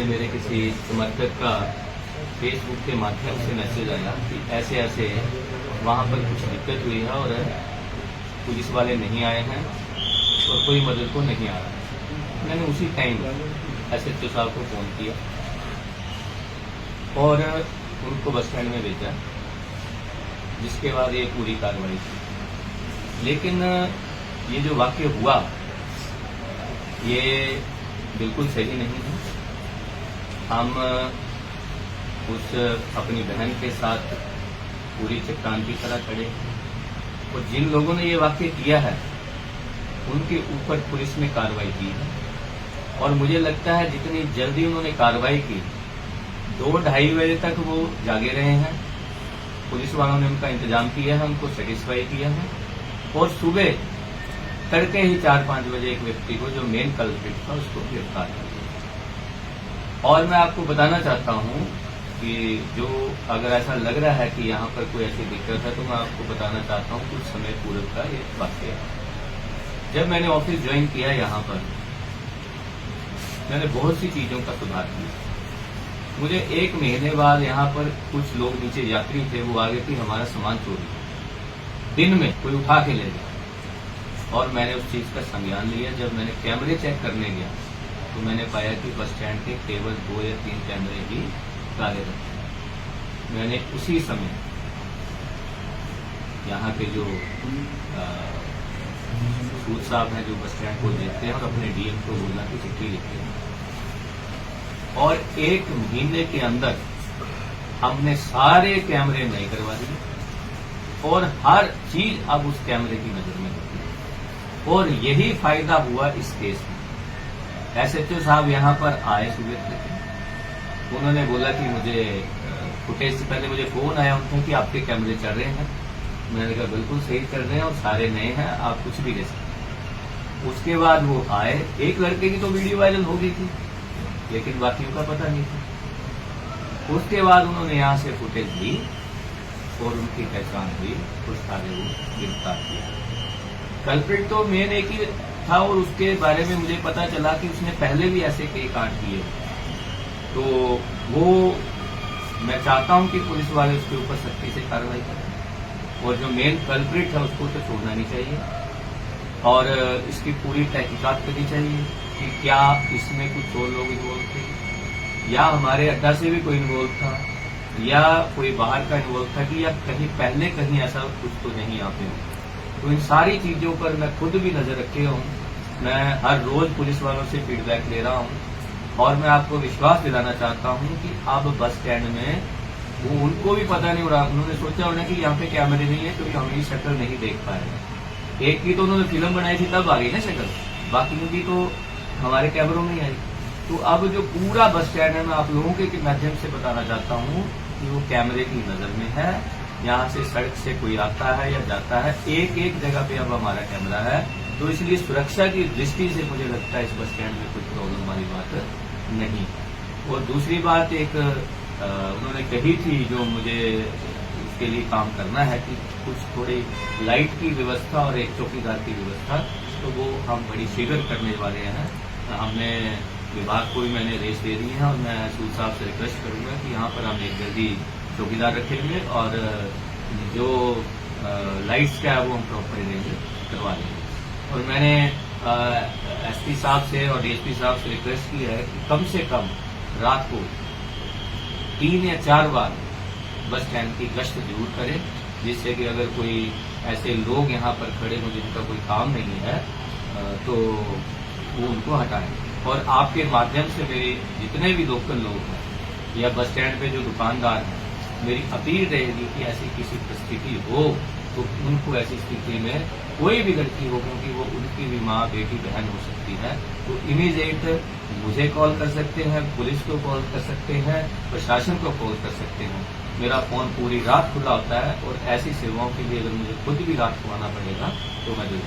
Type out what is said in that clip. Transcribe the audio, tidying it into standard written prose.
मेरे किसी समर्थक का फेसबुक के माध्यम से मैसेज आया कि ऐसे ऐसे वहाँ पर कुछ दिक्कत हुई है और पुलिस वाले नहीं आए हैं और कोई मदद को नहीं आ रहा है। मैंने उसी टाइम SHO साहब को फ़ोन किया और उनको बस स्टैंड में भेजा, जिसके बाद ये पूरी कार्रवाई की। लेकिन ये जो वाक़या हुआ ये बिल्कुल सही नहीं है। हम उस अपनी बहन के साथ पूरी चट्टान की तरह खड़े और जिन लोगों ने ये वाक़या किया है उनके ऊपर पुलिस ने कार्रवाई की है और मुझे लगता है जितनी जल्दी उन्होंने कार्रवाई की, 2-2:30 बजे तक वो जागे रहे हैं। पुलिस वालों ने उनका इंतजाम किया है, उनको सेटिस्फाई किया है और सुबह तड़के ही 4-5 बजे एक व्यक्ति को जो मेन कल्प्रिट था उसको गिरफ्तार कर दिया। और मैं आपको बताना चाहता हूं कि जो अगर ऐसा लग रहा है कि यहाँ पर कोई ऐसी दिक्कत है तो मैं आपको बताना चाहता हूँ कुछ समय पूर्व का ये वाक़या है। जब मैंने ऑफिस ज्वाइन किया यहाँ पर मैंने बहुत सी चीज़ों का सुधार किया। मुझे 1 महीने बाद यहाँ पर कुछ लोग नीचे यात्री थे, वो आ गए कि हमारा सामान चोरी दिन में कोई उठा के ले गया और मैंने उस चीज़ का संज्ञान लिया। जब मैंने कैमरे चेक करने गया तो मैंने पाया कि बस स्टैंड के केवल 2 या 3 कैमरे ही कार्यरत थे। मैंने उसी समय यहाँ के जो सूद साहब हैं जो बस स्टैंड को देखते हैं और अपने DM को बोला कि चिट्ठी लिखते हैं और 1 महीने के अंदर हमने सारे कैमरे नए करवा दिए और हर चीज अब उस कैमरे की नजर में होती है और यही फायदा हुआ इस केस में। SHO साहब यहाँ पर आए सुबह तक, उन्होंने बोला कि मुझे फुटेज से पहले मुझे फोन आया उनका कि आपके कैमरे चल रहे हैं। मैंने कहा बिल्कुल सही चल रहे हैं और सारे नए हैं, आप कुछ भी ले सकते हैं। उसके बाद वो आए, एक लड़के की तो वीडियो वायरल हो गई थी लेकिन बाकियों का पता नहीं था। उसके बाद उन्होंने यहाँ से फुटेज ली और उनकी पहचान हुई और सारे वो गिरफ्तार किया। कल्प्रिट तो मेन एक ही था और उसके बारे में मुझे पता चला कि उसने पहले भी ऐसे कई कांड किए। तो वो मैं चाहता हूं कि पुलिस वाले उसके ऊपर सख्ती से कार्रवाई करें और जो मेन कल्प्रिट है उसको तो छोड़ना नहीं चाहिए और इसकी पूरी तहकीकात करनी चाहिए कि क्या इसमें कुछ और लोग इन्वॉल्व थे या हमारे अड्डा से भी कोई इन्वॉल्व था या कोई बाहर का इन्वॉल्व था कि या कहीं पहले कहीं ऐसा कुछ तो नहीं यहाँ पे। तो इन सारी चीजों पर मैं खुद भी नजर रखे हूँ। मैं हर रोज पुलिस वालों से फीडबैक ले रहा हूँ और मैं आपको विश्वास दिलाना चाहता हूँ कि अब बस स्टैंड में वो उनको भी पता नहीं हो रहा। उन्होंने सोचा होना कि यहाँ पे कैमरे नहीं है क्योंकि हम ये शक्ल नहीं देख पाए। एक की तो उन्होंने फिल्म बनाई थी तब आ गई ना शक्ल, बाकी की तो हमारे कैमरों में ही आई। तो अब जो पूरा बस स्टैंड है मैं आप लोगों के माध्यम से बताना चाहता हूँ कि वो कैमरे की नजर में है। यहाँ से सड़क से कोई आता है या जाता है, एक एक जगह पे अब हमारा कैमरा है। तो इसलिए सुरक्षा की दृष्टि से मुझे लगता है इस बस स्टैंड में कुछ प्रॉब्लम वाली बात नहीं। और दूसरी बात एक उन्होंने कही थी जो मुझे उसके लिए काम करना है कि कुछ थोड़ी लाइट की व्यवस्था और एक चौकीदार की व्यवस्था, तो वो हम बड़ी शीघ्र करने वाले हैं। हमने विभाग को भी मैंने रेस दे दी है और मैं सूद साहब से रिक्वेस्ट करूंगा कि यहाँ पर हम एक जल्दी चौकीदार रखेंगे और जो लाइट्स का है वो हम प्रॉपर अरेंज करवा देंगे। और मैंने SP साहब से और DSP साहब से रिक्वेस्ट की है कि कम से कम रात को 3 या 4 बार बस स्टैंड की गश्त जरूर करें, जिससे कि अगर कोई ऐसे लोग यहाँ पर खड़े हो जिनका कोई काम नहीं है तो वो उनको हटाएं। और आपके माध्यम से मेरे जितने भी लोकल लोग हैं या बस स्टैंड पे जो दुकानदार हैं, मेरी अपील रहेगी कि ऐसी किसी परिस्थिति हो तो उनको ऐसी स्थिति में कोई भी गलती हो, क्योंकि वो उनकी भी माँ बेटी बहन हो सकती है, तो इमीडिएट मुझे कॉल कर सकते हैं, पुलिस को कॉल कर सकते हैं, प्रशासन को कॉल कर सकते हैं। मेरा फोन पूरी रात खुला होता है और ऐसी सेवाओं के लिए अगर मुझे खुद भी रात को आना पड़ेगा तो मैं जरूर